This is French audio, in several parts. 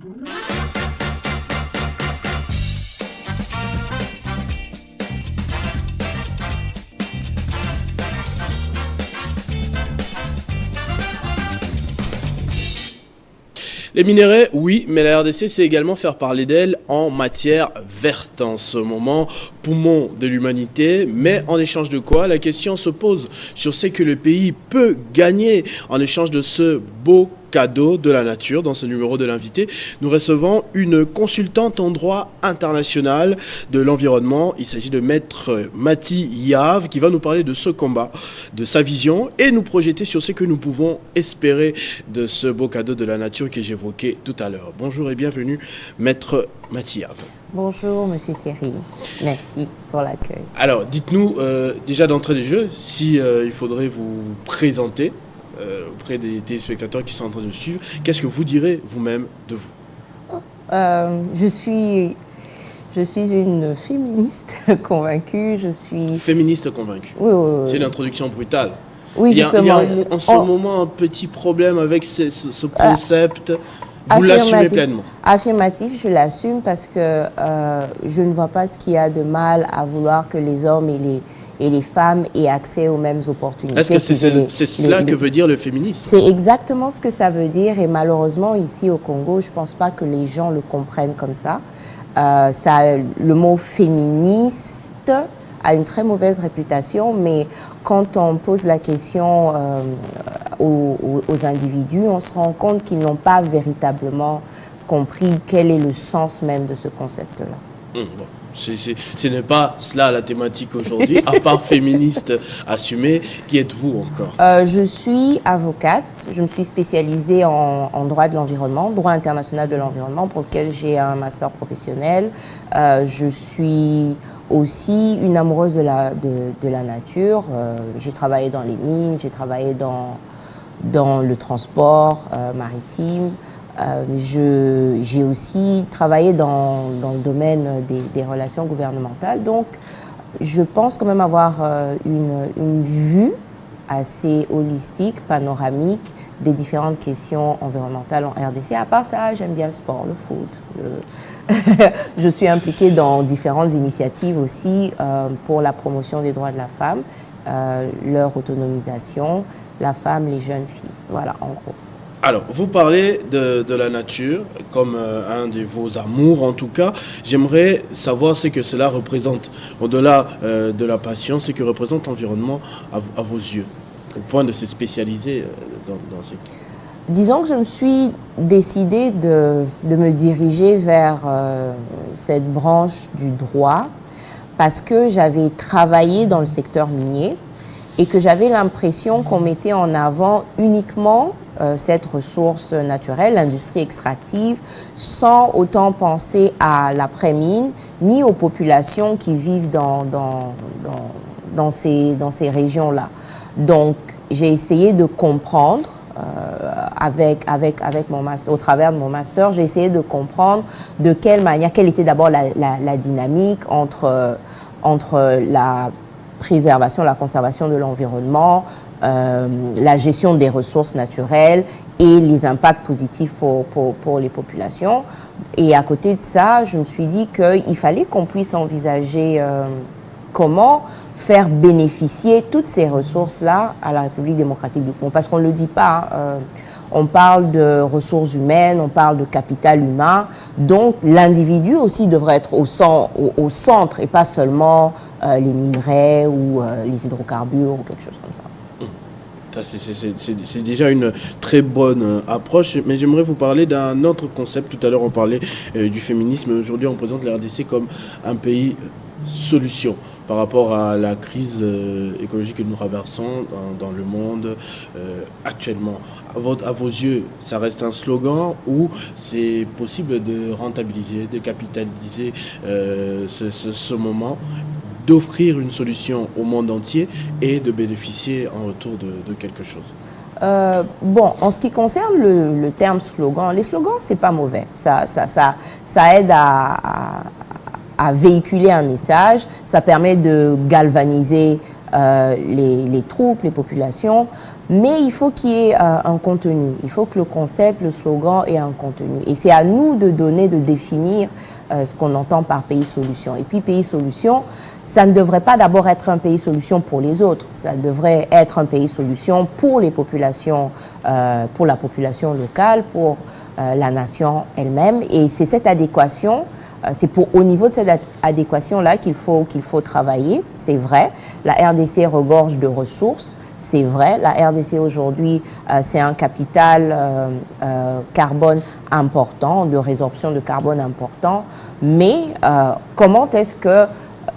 Les minerais, oui, mais la RDC sait également faire parler d'elle en matière verte en ce moment, poumon de l'humanité. Mais en échange de quoi? La question se pose sur ce que le pays peut gagner en échange de ce beau cadeau de la nature. Dans ce numéro de l'invité, nous recevons une consultante en droit international de l'environnement. Il s'agit de Maître Mati Yav qui va nous parler de ce combat, de sa vision et nous projeter sur ce que nous pouvons espérer de ce beau cadeau de la nature que j'évoquais tout à l'heure. Bonjour et bienvenue, Maître Mati Yav. Bonjour, Monsieur Thierry. Merci pour l'accueil. Alors, dites-nous déjà d'entrée des jeux si il faudrait vous présenter auprès des téléspectateurs qui sont en train de suivre. Qu'est-ce que vous direz vous-même de vous? Je suis une féministe convaincue. Je suis Féministe convaincue. Oui, oui, oui. C'est une introduction brutale. Oui, justement. Il y a en ce moment un petit problème avec ce concept. Vous l'assumez pleinement? Affirmatif, je l'assume parce que je ne vois pas ce qu'il y a de mal à vouloir que les hommes et les femmes aient accès aux mêmes opportunités. Est-ce que c'est cela que veut dire le féminisme? C'est exactement ce que ça veut dire et malheureusement ici au Congo, je ne pense pas que les gens le comprennent comme ça. Le mot féministe a une très mauvaise réputation, mais quand on pose la question aux individus, on se rend compte qu'ils n'ont pas véritablement compris quel est le sens même de ce concept-là. Bon. Ce n'est pas cela la thématique aujourd'hui, à part féministe assumée. Qui êtes-vous encore? Je suis avocate, je me suis spécialisée en droit de l'environnement, droit international de l'environnement, pour lequel j'ai un master professionnel. Je suis aussi une amoureuse de la nature. J'ai travaillé dans les mines, j'ai travaillé dans le transport maritime. J'ai aussi travaillé dans le domaine des relations gouvernementales. Donc, je pense quand même avoir une vue assez holistique, panoramique des différentes questions environnementales en RDC. À part ça, j'aime bien le sport, le foot. Je suis impliquée dans différentes initiatives aussi pour la promotion des droits de la femme, leur autonomisation, la femme, les jeunes filles. Voilà, en gros. Alors, vous parlez de la nature comme un de vos amours, en tout cas. J'aimerais savoir ce que cela représente, au-delà de la passion, ce que représente l'environnement à vos yeux, au point de se spécialiser dans ce... Disons que je me suis décidée de me diriger vers cette branche du droit parce que j'avais travaillé dans le secteur minier et que j'avais l'impression qu'on mettait en avant uniquement cette ressource naturelle, l'industrie extractive, sans autant penser à l'après-mine, ni aux populations qui vivent dans ces régions-là. Donc, j'ai essayé de comprendre, avec mon master, au travers de mon master, j'ai essayé de comprendre de quelle manière, quelle était d'abord la dynamique entre la préservation, la conservation de l'environnement, la gestion des ressources naturelles et les impacts positifs pour les populations. Et à côté de ça, je me suis dit qu'il fallait qu'on puisse envisager comment faire bénéficier toutes ces ressources-là à la République démocratique du Congo. Parce qu'on ne le dit pas, hein, on parle de ressources humaines, on parle de capital humain. Donc l'individu aussi devrait être au centre et pas seulement les minerais ou les hydrocarbures ou quelque chose comme ça. C'est déjà une très bonne approche, mais j'aimerais vous parler d'un autre concept. Tout à l'heure, on parlait du féminisme. Aujourd'hui, on présente la RDC comme un pays solution par rapport à la crise écologique que nous traversons dans le monde actuellement. À vos yeux, ça reste un slogan ou c'est possible de rentabiliser, de capitaliser ce moment, d'offrir une solution au monde entier et de bénéficier en retour de quelque chose? Bon, en ce qui concerne le terme slogan, les slogans, c'est pas mauvais. Ça aide à véhiculer un message, ça permet de galvaniser les troupes, les populations, mais il faut qu'il y ait un contenu. Il faut que le concept, le slogan ait un contenu. Et c'est à nous de définir ce qu'on entend par pays solution. Et puis pays solution, ça ne devrait pas d'abord être un pays solution pour les autres. Ça devrait être un pays solution pour les populations, pour la population locale, pour la nation elle-même. Et c'est cette adéquation. C'est au niveau de cette adéquation-là qu'il faut travailler, c'est vrai. La RDC regorge de ressources, c'est vrai. La RDC aujourd'hui, c'est un capital carbone important, de résorption de carbone important. Mais comment est-ce que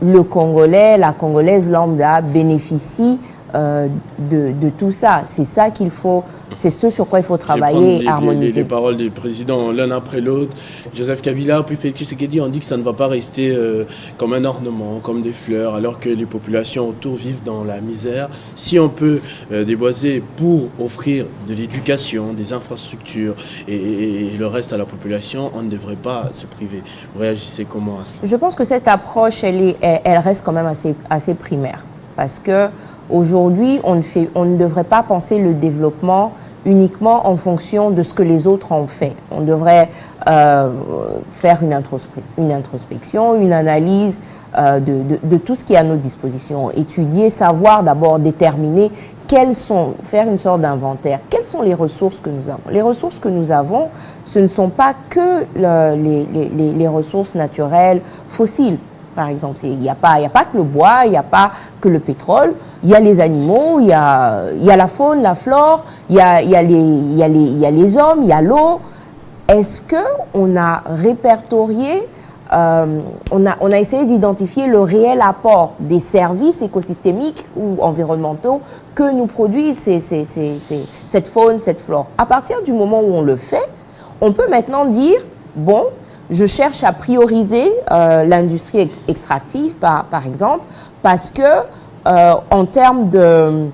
le Congolais, la Congolaise lambda bénéficie de tout ça? C'est ça qu'il faut, c'est ce sur quoi il faut travailler et harmoniser. Les paroles des présidents l'un après l'autre, Joseph Kabila puis Félix Tshisekedi, on dit que ça ne va pas rester comme un ornement, comme des fleurs, alors que les populations autour vivent dans la misère. Si on peut déboiser pour offrir de l'éducation, des infrastructures et le reste à la population, on ne devrait pas se priver. Vous réagissez comment à cela? Je pense que cette approche, elle reste quand même assez primaire. Parce qu'aujourd'hui, on ne devrait pas penser le développement uniquement en fonction de ce que les autres ont fait. On devrait faire une introspection, une analyse de tout ce qui est à notre disposition. Étudier, savoir d'abord déterminer faire une sorte d'inventaire. Quelles sont les ressources que nous avons? Les ressources que nous avons, ce ne sont pas que les ressources naturelles fossiles. Par exemple, il n'y a pas que le bois, il n'y a pas que le pétrole, il y a les animaux, il y a la faune, la flore, il y a les hommes, il y a l'eau. Est-ce qu'on a répertorié, on a essayé d'identifier le réel apport des services écosystémiques ou environnementaux que nous produisent cette faune, cette flore? À partir du moment où on le fait, on peut maintenant dire, bon, je cherche à prioriser l'industrie extractive, par exemple, parce que en termes de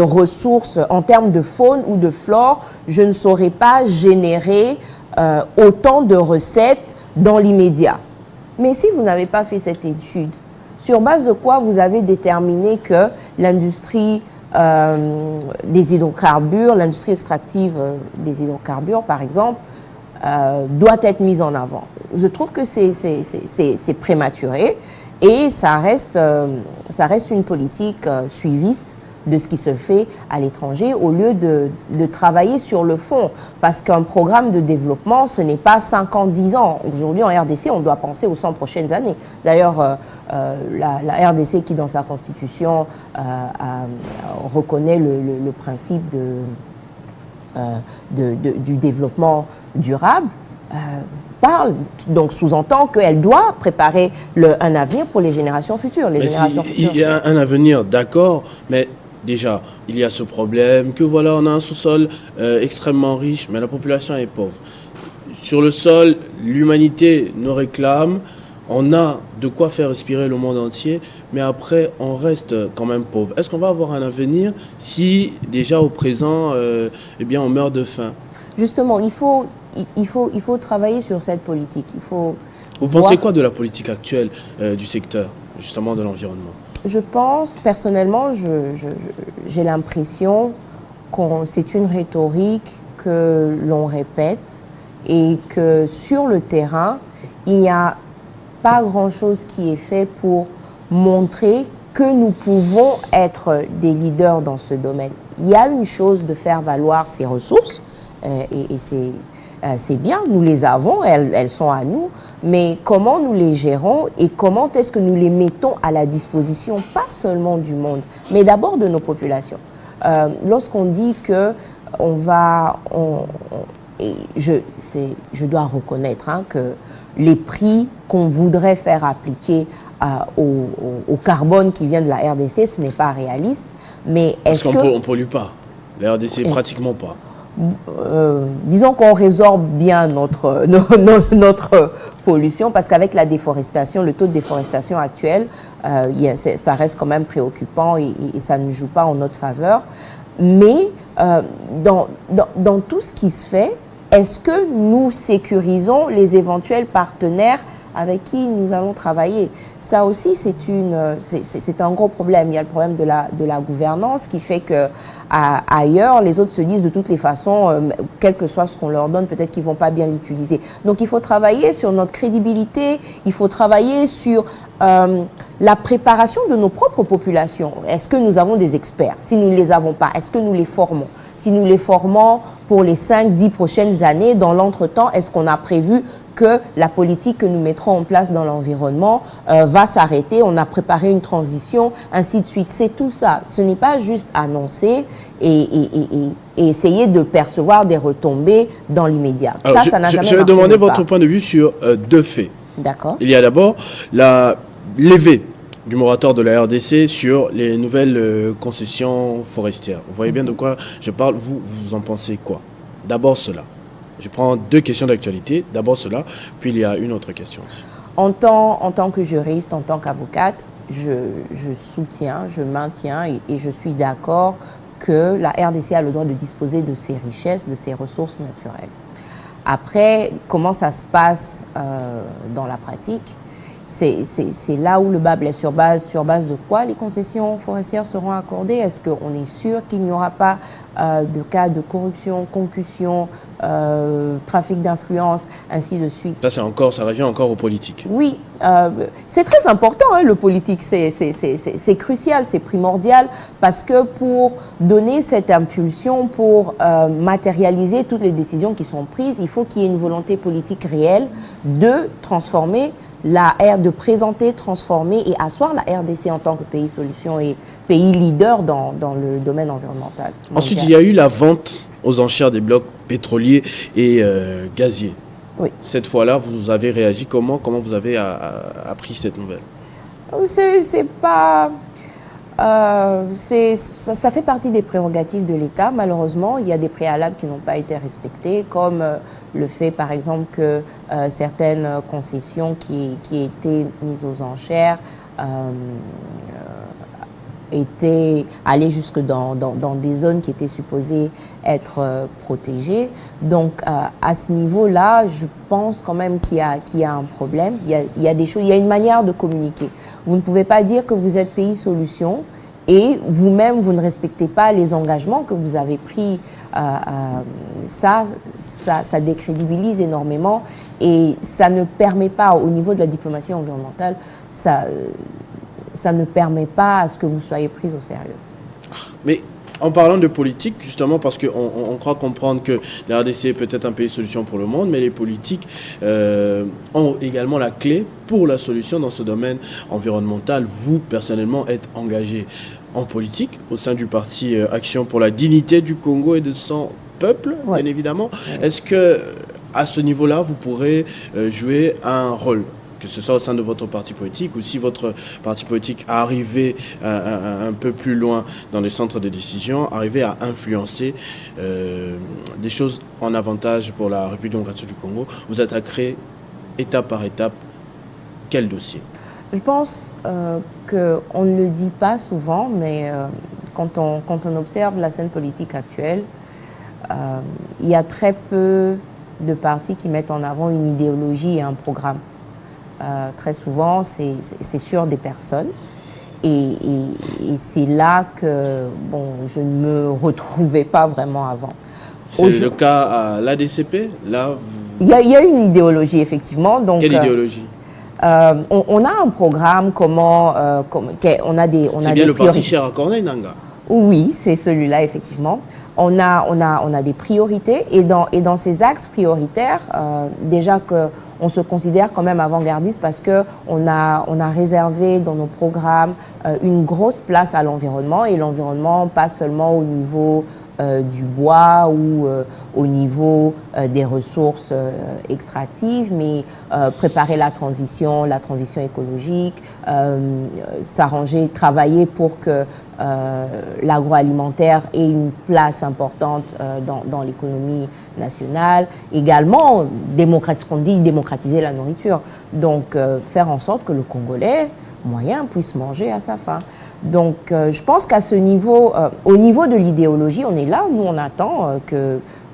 ressources, en termes de faune ou de flore, je ne saurais pas générer autant de recettes dans l'immédiat. Mais si vous n'avez pas fait cette étude, sur base de quoi vous avez déterminé que l'industrie des hydrocarbures, l'industrie extractive des hydrocarbures, par exemple, doit être mise en avant? Je trouve que c'est prématuré et ça reste une politique suiviste de ce qui se fait à l'étranger au lieu de travailler sur le fond. Parce qu'un programme de développement, ce n'est pas 5 ans, 10 ans. Aujourd'hui, en RDC, on doit penser aux 100 prochaines années. D'ailleurs, la RDC qui, dans sa constitution, reconnaît le principe du développement durable, donc sous-entend qu'elle doit préparer un avenir pour les générations futures. Il y a un avenir, d'accord, mais déjà, il y a ce problème que voilà, on a un sous-sol extrêmement riche, mais la population est pauvre. Sur le sol, l'humanité nous réclame, on a de quoi faire respirer le monde entier, mais après, on reste quand même pauvre. Est-ce qu'on va avoir un avenir si déjà au présent, eh bien, on meurt de faim? Justement, il faut travailler sur cette politique. Vous pensez quoi de la politique actuelle du secteur, justement de l'environnement? Je pense, personnellement, j'ai l'impression que c'est une rhétorique que l'on répète et que sur le terrain, il n'y a pas grand-chose qui est fait pour montrer que nous pouvons être des leaders dans ce domaine. Il y a une chose de faire valoir ces ressources, et c'est bien, nous les avons, elles sont à nous, mais comment nous les gérons et comment est-ce que nous les mettons à la disposition, pas seulement du monde, mais d'abord de nos populations. Lorsqu'on dit que je dois reconnaître que les prix qu'on voudrait faire appliquer au carbone qui vient de la RDC, ce n'est pas réaliste, mais est-ce que... Parce qu'on ne pollue pas, la RDC pratiquement pas. Disons qu'on résorbe bien notre pollution, parce qu'avec la déforestation, le taux de déforestation actuel, ça reste quand même préoccupant et ça ne joue pas en notre faveur. Mais dans tout ce qui se fait, est-ce que nous sécurisons les éventuels partenaires avec qui nous allons travailler. Ça aussi, c'est un gros problème. Il y a le problème de la gouvernance qui fait que ailleurs, les autres se disent de toutes les façons, quel que soit ce qu'on leur donne, peut-être qu'ils ne vont pas bien l'utiliser. Donc il faut travailler sur notre crédibilité, il faut travailler sur la préparation de nos propres populations. Est-ce que nous avons des experts? Si nous ne les avons pas, est-ce que nous les formons? Si nous les formons pour les 5-10 prochaines années, dans l'entretemps, est-ce qu'on a prévu que la politique que nous mettrons en place dans l'environnement va s'arrêter? On a préparé une transition, ainsi de suite. C'est tout ça. Ce n'est pas juste annoncer et essayer de percevoir des retombées dans l'immédiat. Ça n'a jamais marché. Je vais demander votre point de vue sur deux faits. D'accord. Il y a d'abord la levée du moratoire de la RDC sur les nouvelles concessions forestières. Vous voyez bien de quoi je parle. Vous en pensez quoi? D'abord cela. Je prends deux questions d'actualité. D'abord cela, puis il y a une autre question aussi. En tant que juriste, en tant qu'avocate, je soutiens, je maintiens et je suis d'accord que la RDC a le droit de disposer de ses richesses, de ses ressources naturelles. Après, comment ça se passe dans la pratique? C'est là où le bas blesse. Sur base de quoi les concessions forestières seront accordées? Est-ce qu'on est sûr qu'il n'y aura pas de cas de corruption, concussion, trafic d'influence, ainsi de suite? Ça revient encore aux politiques. Oui, c'est très important, hein, le politique, c'est crucial, c'est primordial, parce que pour donner cette impulsion, pour matérialiser toutes les décisions qui sont prises, il faut qu'il y ait une volonté politique réelle de transformer de présenter, transformer et asseoir la RDC en tant que pays solution et pays leader dans le domaine environnemental. Ensuite, il y a eu la vente aux enchères des blocs pétroliers et gaziers. Oui. Cette fois-là, vous avez réagi comment? Comment vous avez appris cette nouvelle? C'est pas... ça fait partie des prérogatives de l'État. Malheureusement, il y a des préalables qui n'ont pas été respectés, comme le fait, par exemple, que certaines concessions qui étaient mises aux enchères étaient allées jusque dans des zones qui étaient supposées être protégées. Donc, à ce niveau-là, je pense quand même qu'il y a un problème. Il y a des choses, il y a une manière de communiquer. Vous ne pouvez pas dire que vous êtes pays solution et vous-même, vous ne respectez pas les engagements que vous avez pris. Ça décrédibilise énormément et ça ne permet pas, au niveau de la diplomatie environnementale, ça ne permet pas à ce que vous soyez pris au sérieux. Mais en parlant de politique, justement, parce qu'on croit comprendre que la RDC est peut-être un pays solution pour le monde, mais les politiques ont également la clé pour la solution dans ce domaine environnemental. Vous, personnellement, êtes engagé en politique au sein du parti Action pour la dignité du Congo et de son peuple, ouais. Bien évidemment. Ouais. Est-ce que à ce niveau-là, vous pourrez jouer un rôle, que ce soit au sein de votre parti politique ou si votre parti politique arrive un peu plus loin dans les centres de décision, arriver à influencer des choses en avantage pour la République démocratique du Congo, vous attaquerez étape par étape quel dossier? Je pense qu'on ne le dit pas souvent, mais quand on observe la scène politique actuelle, il y a très peu de partis qui mettent en avant une idéologie et un programme. Très souvent, c'est sur des personnes. Et c'est là que je ne me retrouvais pas vraiment avant. C'est le cas à l'ADCP? Là, il y a une idéologie, effectivement. Donc, quelle idéologie? On a un programme, on a des c'est bien le parti cher à Corneille Nangaa? Oui, c'est celui-là, effectivement. On a des priorités et dans ces axes prioritaires, déjà qu'on se considère quand même avant-gardiste parce qu'on a réservé dans nos programmes une grosse place à l'environnement et l'environnement pas seulement au niveau du bois ou au niveau des ressources extractives, mais préparer la transition écologique, s'arranger, travailler pour que l'agroalimentaire ait une place importante dans l'économie nationale. Également, ce qu'on dit, démocratiser la nourriture. Donc, faire en sorte que le Congolais moyen puisse manger à sa faim. Donc, je pense qu'à ce niveau, au niveau de l'idéologie, on est là. Nous, on attend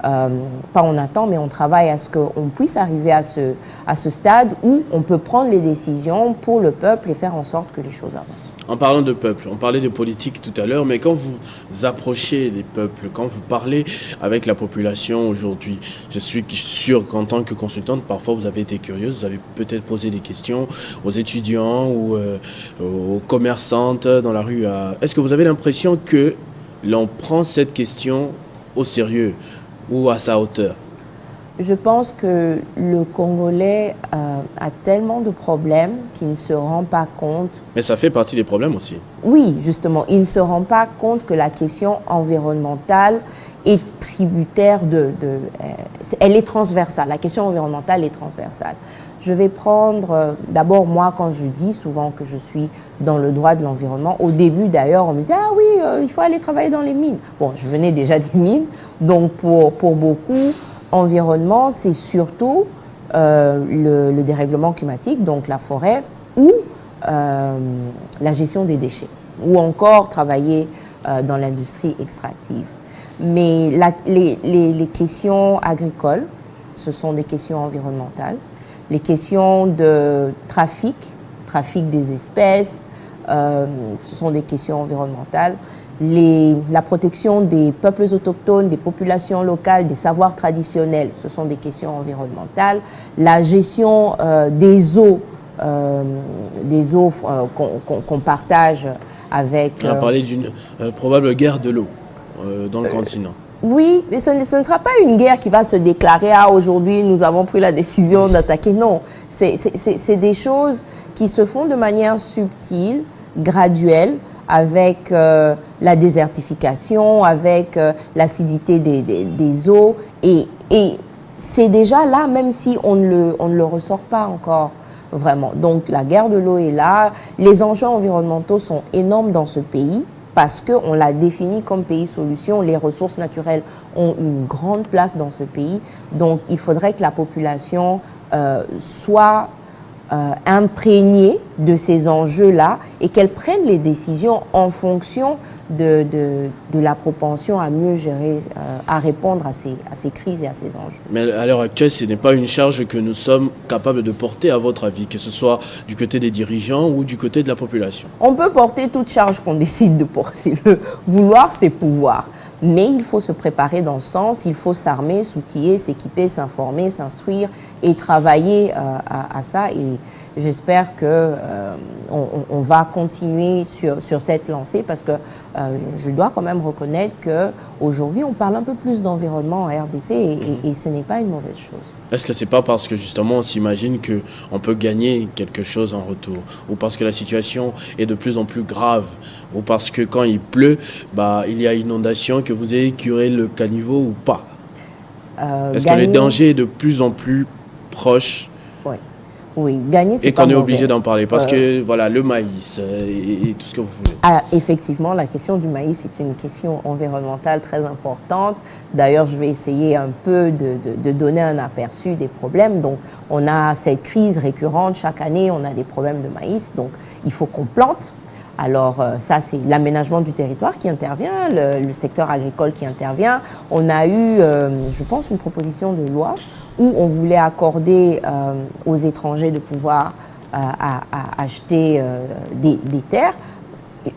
pas on attend, mais on travaille à ce qu'on puisse arriver à ce stade où on peut prendre les décisions pour le peuple et faire en sorte que les choses avancent. En parlant de peuple, on parlait de politique tout à l'heure, mais quand vous approchez les peuples, quand vous parlez avec la population aujourd'hui, je suis sûr qu'en tant que consultante, parfois vous avez été curieuse, vous avez peut-être posé des questions aux étudiants ou aux commerçantes dans la rue. Est-ce que vous avez l'impression que l'on prend cette question au sérieux ou à sa hauteur? Je pense que le Congolais a tellement de problèmes qu'il ne se rend pas compte. Mais ça fait partie des problèmes aussi. Oui, justement, il ne se rend pas compte que la question environnementale est tributaire elle est transversale. La question environnementale est transversale. Je vais prendre, d'abord moi, quand je dis souvent que je suis dans le droit de l'environnement, au début d'ailleurs, on me disait « Ah oui, il faut aller travailler dans les mines ». Bon, je venais déjà des mines, donc pour beaucoup, environnement, c'est surtout le dérèglement climatique, donc la forêt, ou la gestion des déchets, ou encore travailler dans l'industrie extractive. Mais les questions agricoles, ce sont des questions environnementales. Les questions de trafic des espèces, ce sont des questions environnementales. La protection des peuples autochtones, des populations locales, des savoirs traditionnels, ce sont des questions environnementales. La gestion des eaux qu'on partage avec... On a parlé d'une probable guerre de l'eau dans le continent. Oui, mais ce ne sera pas une guerre qui va se déclarer « Ah, aujourd'hui, nous avons pris la décision d'attaquer ». Non, c'est des choses qui se font de manière subtile, graduelle, avec la désertification, avec l'acidité des eaux. Et c'est déjà là, même si on ne le ressort pas encore vraiment. Donc la guerre de l'eau est là. Les enjeux environnementaux sont énormes dans ce pays parce qu'on l'a défini comme pays solution. Les ressources naturelles ont une grande place dans ce pays. Donc il faudrait que la population soit imprégnée de ces enjeux-là et qu'elle prenne les décisions en fonction de la propension à mieux gérer, à répondre à ces crises et à ces enjeux. Mais à l'heure actuelle, ce n'est pas une charge que nous sommes capables de porter, à votre avis, que ce soit du côté des dirigeants ou du côté de la population? On peut porter toute charge qu'on décide de porter. Le vouloir, c'est pouvoir. Mais il faut se préparer dans ce sens, il faut s'armer, s'outiller, s'équiper, s'informer, s'instruire et travailler à ça. Et j'espère qu'on va continuer sur cette lancée parce que je dois quand même reconnaître qu'aujourd'hui, on parle un peu plus d'environnement en RDC et ce n'est pas une mauvaise chose. Est-ce que c'est pas parce que justement on s'imagine qu'on peut gagner quelque chose en retour, ou parce que la situation est de plus en plus grave, ou parce que quand il pleut, il y a inondation, que vous ayez curé le caniveau ou pas? Est-ce que le danger est de plus en plus proche? Oui, gagner, c'est et qu'on est obligé d'en parler parce que voilà, le maïs et tout ce que vous voulez. Effectivement, la question du maïs est une question environnementale très importante. D'ailleurs, je vais essayer un peu de donner un aperçu des problèmes. Donc, on a cette crise récurrente chaque année, on a des problèmes de maïs. Donc, il faut qu'on plante. Alors ça, c'est l'aménagement du territoire qui intervient, le secteur agricole qui intervient. On a eu, je pense, une proposition de loi où on voulait accorder aux étrangers de pouvoir acheter des terres.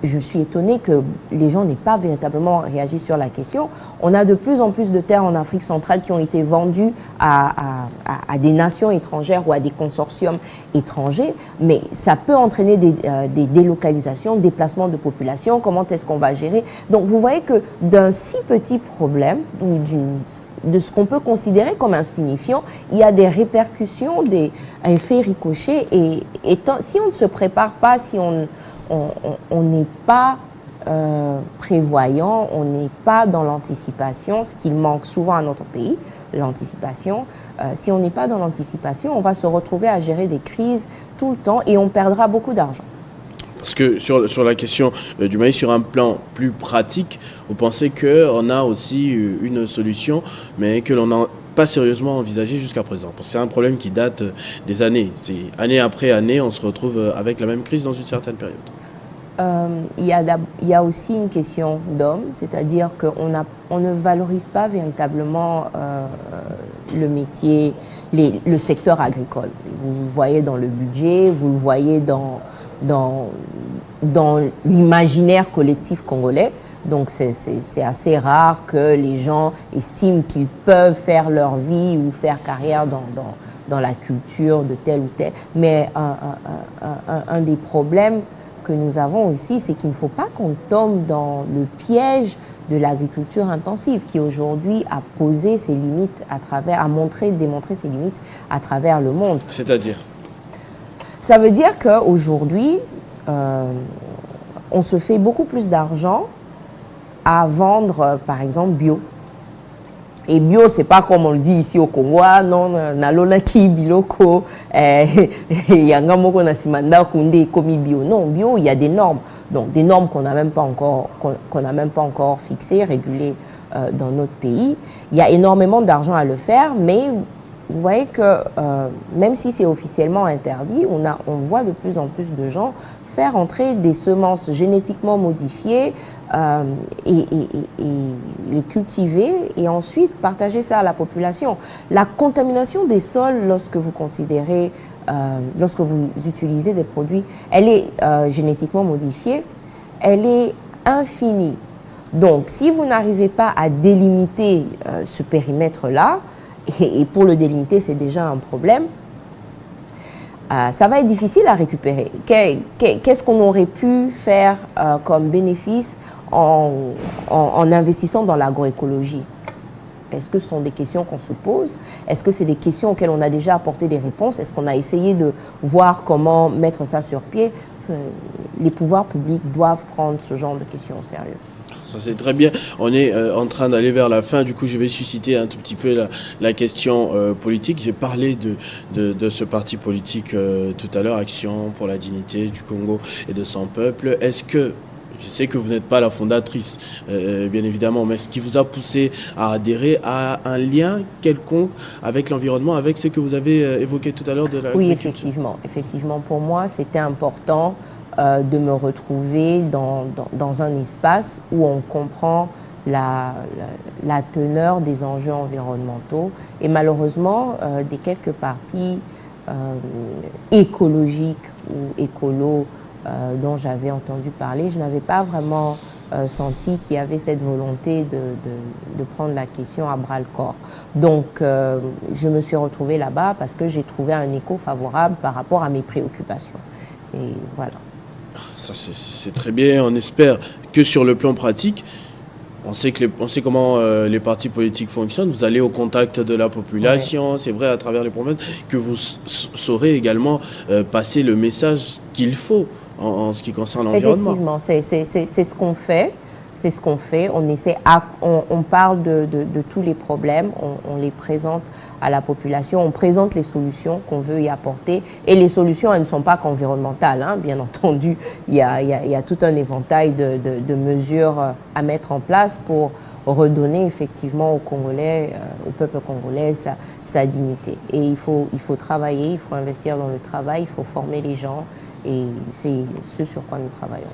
Je suis étonnée que les gens n'aient pas véritablement réagi sur la question. On a de plus en plus de terres en Afrique centrale qui ont été vendues à des nations étrangères ou à des consortiums étrangers, mais ça peut entraîner des délocalisations, déplacements de population. Comment est-ce qu'on va gérer? Donc vous voyez que d'un si petit problème, ou de ce qu'on peut considérer comme insignifiant, il y a des répercussions, des effets ricochets, et si on ne se prépare pas, si on n'est pas prévoyant, on n'est pas dans l'anticipation, ce qui manque souvent à notre pays, l'anticipation. Si on n'est pas dans l'anticipation, on va se retrouver à gérer des crises tout le temps et on perdra beaucoup d'argent. Parce que sur la question du maïs, sur un plan plus pratique, vous pensez qu'on a aussi une solution, mais que l'on n'a pas sérieusement envisagé jusqu'à présent? Parce que c'est un problème qui date des années. Année après année, on se retrouve avec la même crise dans une certaine période. Il y a aussi une question d'homme, c'est-à-dire qu'on ne valorise pas véritablement le métier, le secteur agricole. Vous le voyez dans le budget, vous le voyez dans l'imaginaire collectif congolais. Donc c'est assez rare que les gens estiment qu'ils peuvent faire leur vie ou faire carrière dans la culture de tel ou tel. Mais un des problèmes que nous avons aussi, c'est qu'il ne faut pas qu'on tombe dans le piège de l'agriculture intensive qui aujourd'hui a posé ses limites démontré ses limites à travers le monde. C'est-à-dire? Ça veut dire qu'aujourd'hui, on se fait beaucoup plus d'argent à vendre, par exemple, bio. Et bio, c'est pas comme on le dit ici au Congo, non, nalona ki biloko, yanga moko na simanda kunde komi bio. Non, bio, il y a des normes. Donc, des normes qu'on n'a même pas encore fixées, régulées dans notre pays. Il y a énormément d'argent à le faire, mais vous voyez que même si c'est officiellement interdit, on voit de plus en plus de gens faire entrer des semences génétiquement modifiées et les cultiver et ensuite partager ça à la population. La contamination des sols lorsque vous utilisez des produits, elle est génétiquement modifiée, elle est infinie. Donc, si vous n'arrivez pas à délimiter ce périmètre-là, et pour le délimiter, c'est déjà un problème, ça va être difficile à récupérer. Qu'est-ce qu'on aurait pu faire comme bénéfice en investissant dans l'agroécologie? Est-ce que ce sont des questions qu'on se pose? Est-ce que c'est des questions auxquelles on a déjà apporté des réponses? Est-ce qu'on a essayé de voir comment mettre ça sur pied? Les pouvoirs publics doivent prendre ce genre de questions au sérieux. Ça c'est très bien. On est en train d'aller vers la fin. Du coup, je vais susciter un tout petit peu la question politique. J'ai parlé de ce parti politique tout à l'heure, Action pour la dignité du Congo et de son peuple. Est-ce que, je sais que vous n'êtes pas la fondatrice, bien évidemment, mais ce qui vous a poussé à adhérer à un lien quelconque avec l'environnement, avec ce que vous avez évoqué tout à l'heure de la... Oui, effectivement. Effectivement, pour moi, c'était important de me retrouver dans un espace où on comprend la teneur des enjeux environnementaux. Et malheureusement, des quelques partis écologiques ou écolos dont j'avais entendu parler, je n'avais pas vraiment senti qu'il y avait cette volonté de prendre la question à bras-le-corps. Donc, je me suis retrouvée là-bas parce que j'ai trouvé un écho favorable par rapport à mes préoccupations. Et voilà. Ça, c'est très bien. On espère que sur le plan pratique, on sait comment les partis politiques fonctionnent. Vous allez au contact de la population, ouais. C'est vrai, à travers les provinces, que vous saurez également passer le message qu'il faut en ce qui concerne l'environnement. Effectivement, c'est ce qu'on fait. C'est ce qu'on fait. On parle de tous les problèmes, on les présente à la population, on présente les solutions qu'on veut y apporter. Et les solutions, elles ne sont pas qu'environnementales, hein. Bien entendu, il y a tout un éventail de mesures à mettre en place pour redonner effectivement aux Congolais, au peuple congolais, sa dignité. Et il faut travailler, il faut investir dans le travail, il faut former les gens. Et c'est ce sur quoi nous travaillons.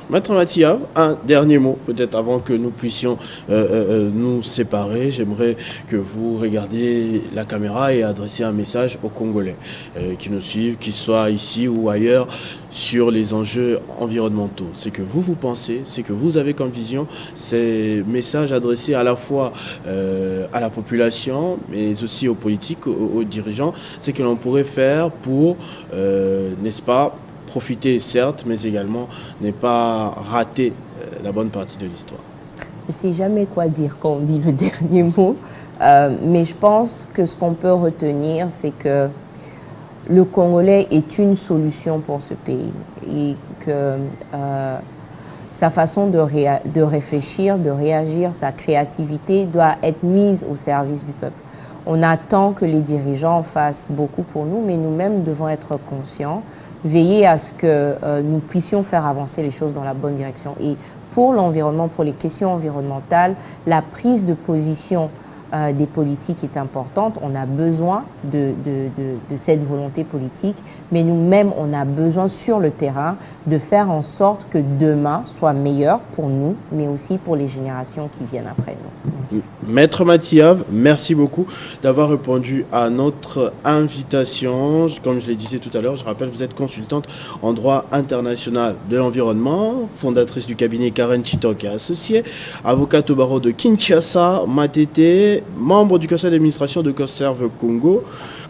Maître Mathia, un dernier mot, peut-être avant que nous puissions nous séparer. J'aimerais que vous regardiez la caméra et adressiez un message aux Congolais qui nous suivent, qu'ils soient ici ou ailleurs, sur les enjeux environnementaux. C'est que vous pensez, c'est que vous avez comme vision, ces messages adressés à la fois à la population, mais aussi aux politiques, aux dirigeants, c'est que l'on pourrait faire pour, n'est-ce pas, profiter certes, mais également ne pas rater la bonne partie de l'histoire. Je ne sais jamais quoi dire quand on dit le dernier mot, mais je pense que ce qu'on peut retenir, c'est que le Congolais est une solution pour ce pays et que sa façon de réfléchir, de réagir, sa créativité doit être mise au service du peuple. On attend que les dirigeants fassent beaucoup pour nous, mais nous-mêmes devons être conscients, veiller à ce que nous puissions faire avancer les choses dans la bonne direction. Et pour l'environnement, pour les questions environnementales, la prise de position des politiques est importante. On a besoin de cette volonté politique, mais nous-mêmes, on a besoin sur le terrain de faire en sorte que demain soit meilleur pour nous, mais aussi pour les générations qui viennent après nous. Merci. Maître Matiave, merci beaucoup d'avoir répondu à notre invitation. Comme je le disais tout à l'heure, je rappelle, vous êtes consultante en droit international de l'environnement, fondatrice du cabinet Karen Chitok et associée, avocate au barreau de Kinshasa, Matete, membre du conseil d'administration de Conserve Congo,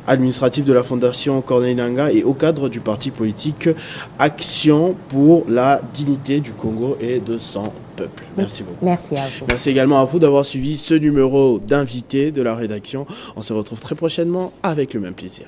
administratif de la fondation Corneille Nangaa et au cadre du parti politique Action pour la dignité du Congo et de son peuple. Merci beaucoup. Merci à vous. Merci également à vous d'avoir suivi ce numéro d'invité de la rédaction. On se retrouve très prochainement avec le même plaisir.